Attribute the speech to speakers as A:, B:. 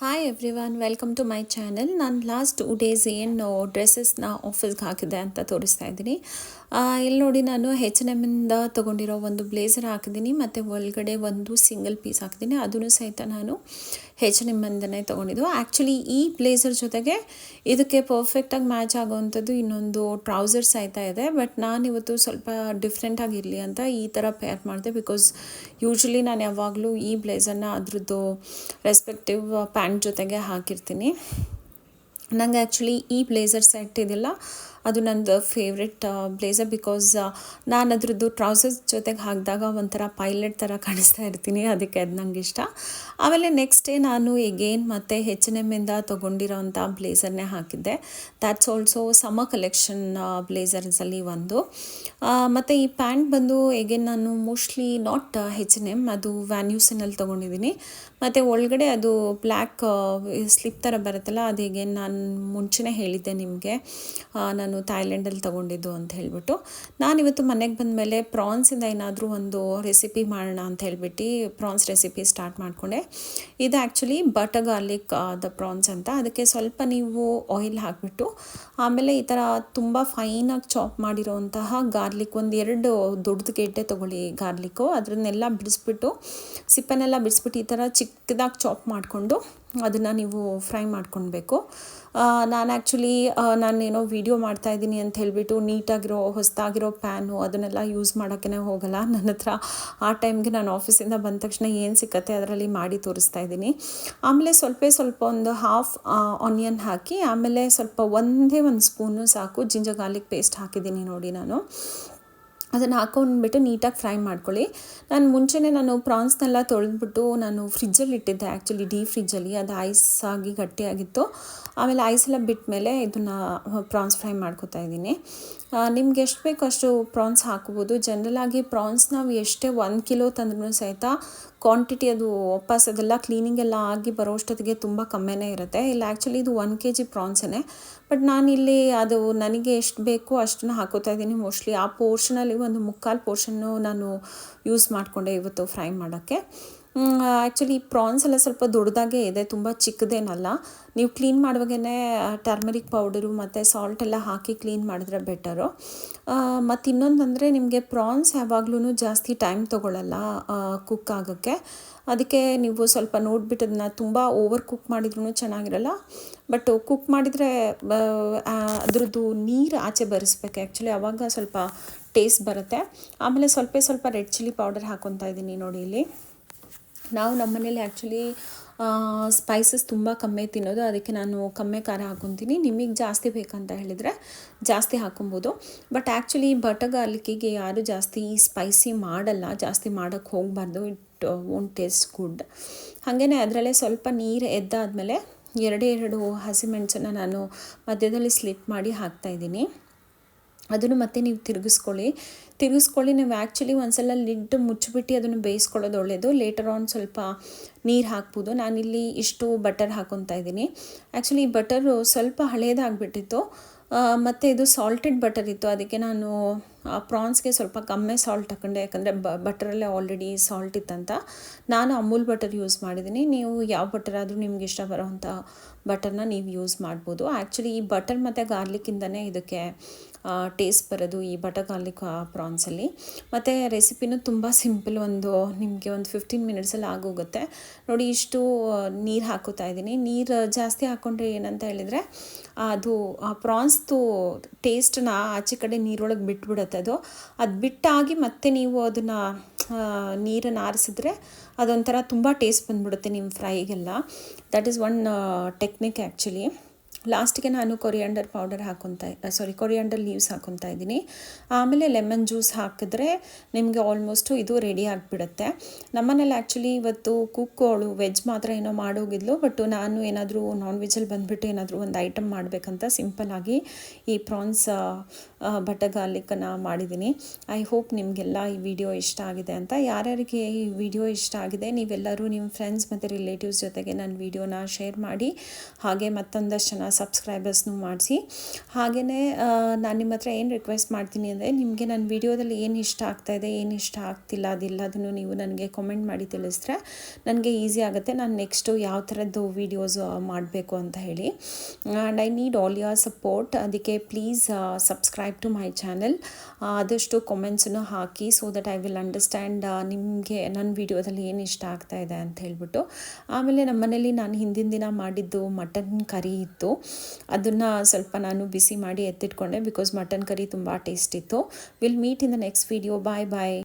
A: Hi everyone, welcome to my channel. ನಾನು last 2 days ಏನು ಡ್ರೆಸ್ಸಸ್ನ ಆಫೀಸ್ಗೆ ಹಾಕಿದೆ ಅಂತ ತೋರಿಸ್ತಾ ಇದ್ದೀನಿ. ಇಲ್ಲಿ ನೋಡಿ, ನಾನು H&Mಯಿಂದ ತೊಗೊಂಡಿರೋ ಒಂದು ಬ್ಲೇಸರ್ ಹಾಕಿದ್ದೀನಿ ಮತ್ತು ಒಳಗಡೆ ಒಂದು ಸಿಂಗಲ್ ಪೀಸ್ ಹಾಕಿದ್ದೀನಿ. ಅದನ್ನು ಸಹಿತ ನಾನು H&Mಯಿಂದನೇ ತೊಗೊಂಡಿದ್ದು. ಆ್ಯಕ್ಚುಲಿ ಈ ಬ್ಲೇಸರ್ ಜೊತೆಗೆ ಇದಕ್ಕೆ ಪರ್ಫೆಕ್ಟಾಗಿ ಮ್ಯಾಚ್ ಆಗೋವಂಥದ್ದು ಇನ್ನೊಂದು ಟ್ರೌಸರ್ ಸಹಿತ ಇದೆ. ಬಟ್ ನಾನು ಇವತ್ತು ಸ್ವಲ್ಪ ಡಿಫ್ರೆಂಟಾಗಿರಲಿ ಅಂತ ಈ ಥರ ಪೇರ್ ಮಾಡಿದೆ. ಬಿಕಾಸ್ ಯೂಶ್ವಲಿ ನಾನು ಯಾವಾಗಲೂ ಈ ಬ್ಲೇಸರ್ನ ಅದ್ರದ್ದು ರೆಸ್ಪೆಕ್ಟಿವ್ ಪ್ಯಾಂಟ್ ಜೊತೆಗೆ ಹಾಕಿರ್ತೀನಿ. ನನಗೆ ಆ್ಯಕ್ಚುಲಿ ಈ ಬ್ಲೇಸರ್ ಸೆಟ್ ಇದೆಯಲ್ಲ, ಅದು ನಂದು ಫೇವ್ರೆಟ್ ಬ್ಲೇಸರ್. ಬಿಕಾಸ್ ನಾನು ಅದ್ರದ್ದು ಟ್ರೌಸರ್ಸ್ ಜೊತೆಗೆ ಹಾಕಿದಾಗ ಒಂಥರ ಪೈಲಟ್ ಥರ ಕಾಣಿಸ್ತಾ ಇರ್ತೀನಿ, ಅದಕ್ಕೆ ಅದು ನಂಗೆ ಇಷ್ಟ. ಆಮೇಲೆ ನೆಕ್ಸ್ಟ್ ಡೇ ನಾನು ಎಗೇನ್ ಮತ್ತು H&Mಯಿಂದ ತೊಗೊಂಡಿರೋಂಥ ಬ್ಲೇಸರ್ನೇ ಹಾಕಿದ್ದೆ. ದ್ಯಾಟ್ಸ್ ಆಲ್ಸೋ ಸಮ್ಮರ್ ಕಲೆಕ್ಷನ್ ಬ್ಲೇಸರ್ಸಲ್ಲಿ ಒಂದು. ಮತ್ತು ಈ ಪ್ಯಾಂಟ್ ಬಂದು ಎಗೇನ್ ನಾನು ಮೋಸ್ಟ್ಲಿ ನಾಟ್ H&M, ಅದು ವ್ಯಾನ್ಯೂಸನಲ್ಲಿ ತೊಗೊಂಡಿದ್ದೀನಿ. ಮತ್ತು ಒಳಗಡೆ ಅದು ಬ್ಲ್ಯಾಕ್ ಸ್ಲಿಪ್ ಥರ ಬರುತ್ತಲ್ಲ, ಅದು ಎಗೇನ್ ನಾನು ಮುಂಚೆನೇ ಹೇಳಿದ್ದೆ ನಿಮಗೆ, ನಾನು ಥೈಲ್ಯಾಂಡಲ್ಲಿ ತೊಗೊಂಡಿದ್ದು ಅಂತ ಹೇಳಿಬಿಟ್ಟು. ನಾನಿವತ್ತು ಮನೆಗೆ ಬಂದಮೇಲೆ ಪ್ರಾನ್ಸಿಂದ ಏನಾದರೂ ಒಂದು ರೆಸಿಪಿ ಮಾಡೋಣ ಅಂತ ಹೇಳಿಬಿಟ್ಟು ಪ್ರಾನ್ಸ್ ರೆಸಿಪಿ ಸ್ಟಾರ್ಟ್ ಮಾಡಿಕೊಂಡೆ. ಇದು actually butter garlic the prawns ಅಂತ. ಅದಕ್ಕೆ ಸ್ವಲ್ಪ ನೀವು ಆಯಿಲ್ ಹಾಕಿಬಿಟ್ಟು ಆಮೇಲೆ ಈ ಥರ ತುಂಬ ಫೈನಾಗಿ ಚಾಪ್ ಮಾಡಿರೋಂತಹ ಗಾರ್ಲಿಕ್ ಒಂದು 2 ದೊಡ್ಡದು ಗೆಡ್ಡೆ ತೊಗೊಳ್ಳಿ ಗಾರ್ಲಿಕ್ಕು. ಅದನ್ನೆಲ್ಲ ಬಿಡಿಸ್ಬಿಟ್ಟು ಸಿಪ್ಪನ್ನೆಲ್ಲ ಬಿಡಿಸ್ಬಿಟ್ಟು ಈ ಥರ ಚಿಕ್ಕದಾಗಿ ಚಾಪ್ ಮಾಡಿಕೊಂಡು ಅದನ್ನು ನೀವು ಫ್ರೈ ಮಾಡ್ಕೊಳ್ಬೇಕು. ನಾನು ಆ್ಯಕ್ಚುಲಿ ನಾನೇನೋ ವೀಡಿಯೋ ಮಾಡ್ತಾಯಿದ್ದೀನಿ ಅಂತ ಹೇಳಿಬಿಟ್ಟು ನೀಟಾಗಿರೋ ಹೊಸದಾಗಿರೋ ಪ್ಯಾನು ಅದನ್ನೆಲ್ಲ ಯೂಸ್ ಮಾಡೋಕ್ಕೇ ಹೋಗಲ್ಲ. ನನ್ನ ಹತ್ರ ಆ ಟೈಮ್ಗೆ ನಾನು ಆಫೀಸಿಂದ ಬಂದ ತಕ್ಷಣ ಏನು ಸಿಕ್ಕತ್ತೆ ಅದರಲ್ಲಿ ಮಾಡಿ ತೋರಿಸ್ತಾ ಇದ್ದೀನಿ. ಆಮೇಲೆ ಸ್ವಲ್ಪ ಒಂದು ಹಾಫ್ ಆನಿಯನ್ ಹಾಕಿ, ಆಮೇಲೆ ಸ್ವಲ್ಪ ಒಂದೇ ಒಂದು ಸ್ಪೂನು ಸಾಕು ಜಿಂಜರ್ ಗಾರ್ಲಿಕ್ ಪೇಸ್ಟ್ ಹಾಕಿದ್ದೀನಿ ನೋಡಿ ನಾನು. ಅದನ್ನು ಹಾಕೊಂಡ್ಬಿಟ್ಟು ನೀಟಾಗಿ ಫ್ರೈ ಮಾಡ್ಕೊಳ್ಳಿ. ನಾನು ಪ್ರಾನ್ಸ್ನೆಲ್ಲ ತೊಳೆದ್ಬಿಟ್ಟು ನಾನು ಫ್ರಿಜ್ಜಲ್ಲಿ ಇಟ್ಟಿದ್ದೆ, ಆ್ಯಕ್ಚುಲಿ ಡೀಪ್ ಫ್ರಿಜ್ಜಲ್ಲಿ. ಅದು ಐಸ್ ಆಗಿ ಗಟ್ಟಿಯಾಗಿತ್ತು. ಆಮೇಲೆ ಐಸೆಲ್ಲ ಬಿಟ್ಟ ಮೇಲೆ ಇದನ್ನು ಪ್ರಾನ್ಸ್ ಫ್ರೈ ಮಾಡ್ಕೊತಾ ಇದ್ದೀನಿ. ನಿಮ್ಗೆ ಎಷ್ಟು ಬೇಕು ಅಷ್ಟು ಪ್ರಾನ್ಸ್ ಹಾಕ್ಬೋದು. ಜನರಲಾಗಿ ಪ್ರಾನ್ಸ್ ನಾವು ಎಷ್ಟೇ 1 ಕಿಲೋ ತಂದ್ರೂ ಸಹಿತ ಕ್ವಾಂಟಿಟಿ ಅದು ವಾಪಸ್ ಅದೆಲ್ಲ ಕ್ಲೀನಿಂಗೆಲ್ಲ ಆಗಿ ಬರೋಷ್ಟೊತ್ತಿಗೆ ತುಂಬ ಕಮ್ಮಿನೇ ಇರುತ್ತೆ. ಇಲ್ಲ ಆ್ಯಕ್ಚುಲಿ ಇದು 1 kg ಪ್ರಾನ್ಸೇ. ಬಟ್ ನಾನಿಲ್ಲಿ ಅದು ನನಗೆ ಎಷ್ಟು ಬೇಕೋ ಅಷ್ಟನ್ನು ಹಾಕೋತಾ ಇದ್ದೀನಿ. ಮೋಸ್ಟ್ಲಿ ಆ ಪೋರ್ಷನಲ್ಲಿ ಒಂದು 3/4 ಪೋರ್ಷನ್ನು ನಾನು ಯೂಸ್ ಮಾಡಿಕೊಂಡೆ ಇವತ್ತು ಫ್ರೈ ಮಾಡೋಕ್ಕೆ. ಆ್ಯಕ್ಚುಲಿ ಪ್ರಾನ್ಸ್ ಎಲ್ಲ ಸ್ವಲ್ಪ ದೊಡ್ಡದಾಗೇ ಇದೆ, ತುಂಬ ಚಿಕ್ಕದೇನಲ್ಲ. ನೀವು ಕ್ಲೀನ್ ಮಾಡುವಾಗೇ ಟರ್ಮರಿಕ್ ಪೌಡರು ಮತ್ತು ಸಾಲ್ಟ್ ಎಲ್ಲ ಹಾಕಿ ಕ್ಲೀನ್ ಮಾಡಿದ್ರೆ ಬೆಟರು. ಮತ್ತು ಇನ್ನೊಂದಂದರೆ ನಿಮಗೆ ಪ್ರಾನ್ಸ್ ಯಾವಾಗ್ಲೂ ಜಾಸ್ತಿ ಟೈಮ್ ತೊಗೊಳ್ಳಲ್ಲ ಕುಕ್ ಆಗೋಕ್ಕೆ. ಅದಕ್ಕೆ ನೀವು ಸ್ವಲ್ಪ ನೋಡಿಬಿಟ್ಟು ಅದನ್ನ ತುಂಬ ಓವರ್ ಕುಕ್ ಮಾಡಿದ್ರೂ ಚೆನ್ನಾಗಿರಲ್ಲ. ಬಟ್ ಕುಕ್ ಮಾಡಿದರೆ ಅದ್ರದ್ದು ನೀರು ಆಚೆ ಬರಿಸ್ಬೇಕು ಆ್ಯಕ್ಚುಲಿ, ಆವಾಗ ಸ್ವಲ್ಪ ಟೇಸ್ಟ್ ಬರುತ್ತೆ. ಆಮೇಲೆ ಸ್ವಲ್ಪ ರೆಡ್ ಚಿಲ್ಲಿ ಪೌಡರ್ ಹಾಕ್ಕೊತಾ ಇದ್ದೀನಿ ನೋಡಿ ಇಲ್ಲಿ. ನಾವು ನಮ್ಮ ಮನೇಲಿ ಆ್ಯಕ್ಚುಲಿ ಸ್ಪೈಸಸ್ ತುಂಬ ಕಮ್ಮಿ ತಿನ್ನೋದು, ಅದಕ್ಕೆ ನಾನು ಕಮ್ಮಿ ಖಾರ ಹಾಕ್ಕೊತೀನಿ. ನಿಮಗೆ ಜಾಸ್ತಿ ಬೇಕಂತ ಹೇಳಿದರೆ ಜಾಸ್ತಿ ಹಾಕ್ಕೊಬೋದು. ಬಟ್ ಆ್ಯಕ್ಚುಲಿ ಬಟರ್ ಗಾರ್ಲಿಕ್ಕಿಗೆ ಯಾರು ಜಾಸ್ತಿ ಸ್ಪೈಸಿ ಮಾಡಲ್ಲ, ಜಾಸ್ತಿ ಮಾಡೋಕ್ಕೆ ಹೋಗಬಾರ್ದು. It won't taste good. ಹಾಗೆಯೇ ಅದರಲ್ಲೇ ಸ್ವಲ್ಪ ನೀರು ಎದ್ದಾದಮೇಲೆ 2 ಹಸಿಮೆಣಸನ್ನು ನಾನು ಮಧ್ಯದಲ್ಲಿ ಸ್ಲಿಟ್ ಮಾಡಿ ಹಾಕ್ತಾಯಿದ್ದೀನಿ. ಅದನ್ನು ಮತ್ತೆ ನೀವು ತಿರುಗಿಸ್ಕೊಳ್ಳಿ. ನೀವು ಆ್ಯಕ್ಚುಲಿ ಒಂದ್ಸಲ ಲಿಡ್ ಮುಚ್ಚಿಬಿಟ್ಟು ಅದನ್ನು ಬೇಯಿಸ್ಕೊಳ್ಳೋದು ಒಳ್ಳೆಯದು. ಲೇಟರ್ ಆನ್ ಸ್ವಲ್ಪ ನೀರು ಹಾಕ್ಬೋದು. ನಾನಿಲ್ಲಿ ಇಷ್ಟು ಬಟರ್ ಹಾಕ್ಕೊತಾ ಇದ್ದೀನಿ. ಆ್ಯಕ್ಚುಲಿ ಈ ಬಟರು ಸ್ವಲ್ಪ ಹಳೇದಾಗಿಬಿಟ್ಟಿತ್ತು ಮತ್ತು ಇದು ಸಾಲ್ಟೆಡ್ ಬಟರ್ ಇತ್ತು. ಅದಕ್ಕೆ ನಾನು ಪ್ರಾನ್ಸ್ಗೆ ಸ್ವಲ್ಪ ಕಮ್ಮಿ ಸಾಲ್ಟ್ ಹಾಕೊಂಡೆ, ಯಾಕಂದರೆ ಬಟರಲ್ಲೇ ಆಲ್ರೆಡಿ ಸಾಲ್ಟ್ ಇತ್ತಂತ. ನಾನು ಅಮೂಲ್ ಬಟರ್ ಯೂಸ್ ಮಾಡಿದ್ದೀನಿ. ನೀವು ಯಾವ ಬಟರ್ ಆದರೂ ನಿಮ್ಗೆ ಇಷ್ಟ ಬರೋವಂಥ ಬಟರ್ನ ನೀವು ಯೂಸ್ ಮಾಡ್ಬೋದು. ಆ್ಯಕ್ಚುಲಿ ಈ ಬಟರ್ ಮತ್ತು ಗಾರ್ಲಿಕ್ಕಿಂದನೇ ಇದಕ್ಕೆ ಟೇಸ್ಟ್ ಬರೋದು, ಈ ಬಟರ್ ಗಾರ್ಲಿಕ್ ಪ್ರಾನ್ಸಲ್ಲಿ. ಮತ್ತು ರೆಸಿಪಿನೂ ತುಂಬ ಸಿಂಪಲ್, ನಿಮಗೆ ಒಂದು 15 ಮಿನಿಟ್ಸಲ್ಲಿ ಆಗೋಗುತ್ತೆ ನೋಡಿ. ಇಷ್ಟು ನೀರು ಹಾಕೋತಾ ಇದ್ದೀನಿ. ನೀರು ಜಾಸ್ತಿ ಹಾಕ್ಕೊಂಡ್ರೆ ಏನಂತ ಹೇಳಿದರೆ ಅದು ಪ್ರಾನ್ಸ್ದು ಟೇಸ್ಟನ್ನ ಆಚೆ ಕಡೆ ನೀರೊಳಗೆ ಬಿಟ್ಬಿಡುತ್ತೆ. ಅದು ಬಿಟ್ಟಾಗಿ ಮತ್ತೆ ನೀವು ಅದನ್ನು ನೀರನ್ನು ಆರಿಸಿದ್ರೆ ಅದೊಂಥರ ತುಂಬ ಟೇಸ್ಟ್ ಬಂದುಬಿಡುತ್ತೆ ನಿಮ್ಮ ಫ್ರೈಗೆಲ್ಲ. That is one technique actually. ಲಾಸ್ಟಿಗೆ ನಾನು ಕೊರಿಯಾಂಡರ್ ಲೀವ್ಸ್ ಹಾಕ್ಕೊತಾ ಇದ್ದೀನಿ. ಆಮೇಲೆ ಲೆಮನ್ ಜ್ಯೂಸ್ ಹಾಕಿದ್ರೆ ನಿಮಗೆ ಆಲ್ಮೋಸ್ಟು ಇದು ರೆಡಿ ಆಗಿಬಿಡುತ್ತೆ. ನಮ್ಮನೇಲಿ ಆ್ಯಕ್ಚುಲಿ ಇವತ್ತು ಕುಕ್ಕೋಳು ವೆಜ್ ಮಾತ್ರ ಏನೋ ಮಾಡೋಗಿದ್ಲು. ಬಟ್ ನಾನು ಏನಾದರೂ ನಾನ್ ವೆಜ್ಜಲ್ಲಿ ಬಂದುಬಿಟ್ಟು ಏನಾದರೂ ಒಂದು ಐಟಮ್ ಮಾಡಬೇಕಂತ ಸಿಂಪಲ್ಲಾಗಿ ಈ ಪ್ರಾನ್ಸ್ ಬಟರ್ ಗಾರ್ಲಿಕ್ಕನ್ನು ಮಾಡಿದ್ದೀನಿ. ಐ ಹೋಪ್ ನಿಮಗೆಲ್ಲ ಈ ವಿಡಿಯೋ ಇಷ್ಟ ಆಗಿದೆ ಅಂತ. ಯಾರ್ಯಾರಿಗೆ ಈ ವಿಡಿಯೋ ಇಷ್ಟ ಆಗಿದೆ ನೀವೆಲ್ಲರೂ ನಿಮ್ಮ ಫ್ರೆಂಡ್ಸ್ ಮತ್ತು ರಿಲೇಟಿವ್ಸ್ ಜೊತೆಗೆ ನನ್ನ ವಿಡಿಯೋನ ಶೇರ್ ಮಾಡಿ. ಹಾಗೆ ಮತ್ತೊಂದಷ್ಟು ಜನ ಸಬ್ಸ್ಕ್ರೈಬರ್ಸ್ನೂ ಮಾಡಿಸಿ. ಹಾಗೆಯೇ ನಾನು ನಿಮ್ಮ ಹತ್ರ ಏನು ರಿಕ್ವೆಸ್ಟ್ ಮಾಡ್ತೀನಿ ಅಂದರೆ, ನಿಮಗೆ ನನ್ನ ವಿಡಿಯೋದಲ್ಲಿ ಏನು ಇಷ್ಟ ಆಗ್ತಾಯಿದೆ, ಏನು ಇಷ್ಟ ಆಗ್ತಿಲ್ಲ ಅದೆಲ್ಲದನ್ನು ನೀವು ನನಗೆ ಕಾಮೆಂಟ್ ಮಾಡಿ ತಿಳಿಸಿದ್ರೆ ನನಗೆ ಈಸಿ ಆಗುತ್ತೆ ನಾನು ನೆಕ್ಸ್ಟು ಯಾವ ಥರದ್ದು ವೀಡಿಯೋಸ್ ಮಾಡಬೇಕು ಅಂತ ಹೇಳಿ. And I need all your support. ಅದಕ್ಕೆ please subscribe to my channel. ಆದಷ್ಟು ಕಾಮೆಂಟ್ಸನ್ನು ಹಾಕಿ so that I will understand ನಿಮಗೆ ನನ್ನ ವಿಡಿಯೋದಲ್ಲಿ ಏನು ಇಷ್ಟ ಆಗ್ತಾಯಿದೆ ಅಂತ ಹೇಳ್ಬಿಟ್ಟು. ಆಮೇಲೆ ನಮ್ಮ ಮನೇಲಿ ನಾನು ಹಿಂದಿನ ದಿನ ಮಾಡಿದ್ದು ಮಟನ್ ಕರಿ ಇತ್ತು. ಅದನ್ನು ಸ್ವಲ್ಪ ನಾನು ಬಿಸಿ ಮಾಡಿ ಎತ್ತಿಟ್ಕೊಂಡೆ ಬಿಕಾಸ್ ಮಟನ್ ಕರಿ ತುಂಬ ಟೇಸ್ಟ್ ಇತ್ತು. Will meet in the next video. Bye bye.